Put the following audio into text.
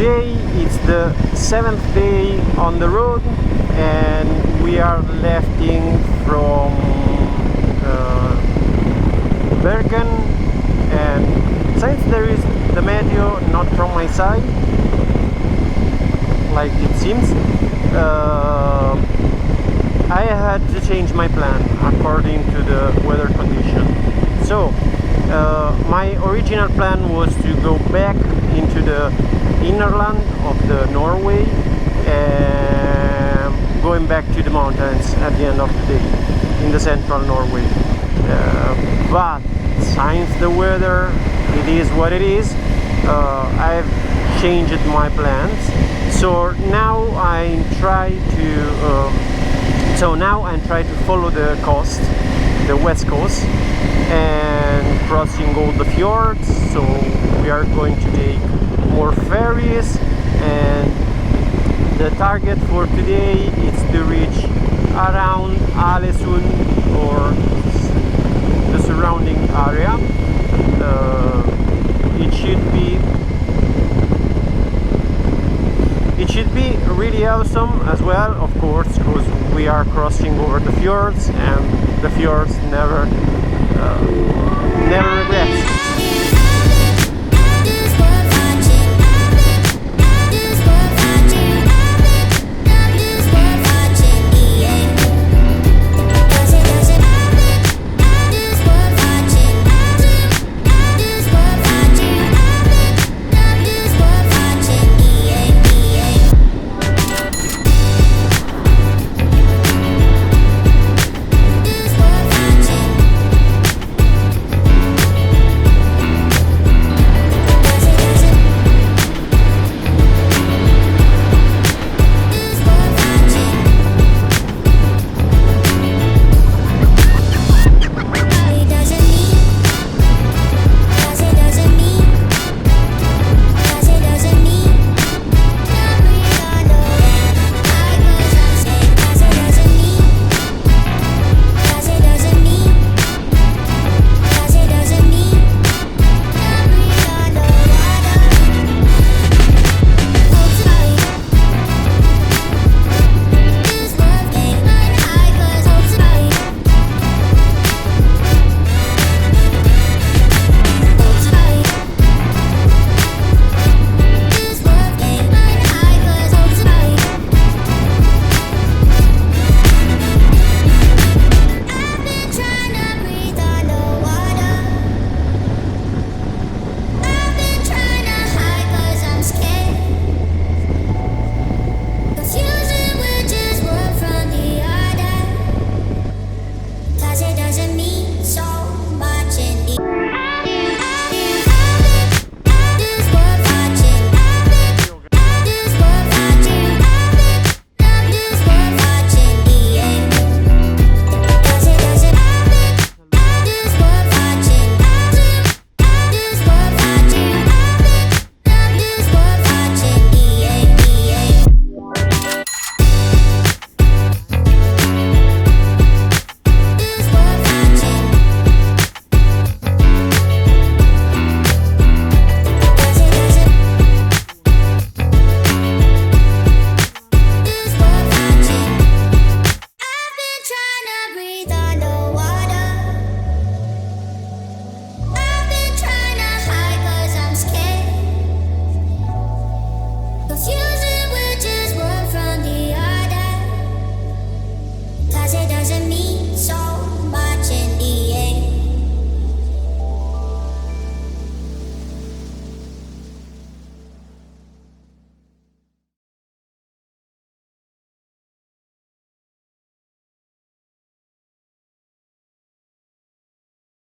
today it's the 7th day on the road, and we are leaving from Bergen. And since there is the meteo not from my side, like it seems, I had to change my plan according to the weather condition. So my original plan was to go back into the innerland of the Norway and going back to the mountains at the end of the day in the central Norway. But since the weather, it is what it is, I've changed my plans. So now I try to follow the coast, the west coast, and crossing all the fjords. So we are going to take more ferries, and the target for today is to reach around Alesund or the surrounding area. It should be really awesome as well, of course, because we are crossing over the fjords, and the fjords never regret.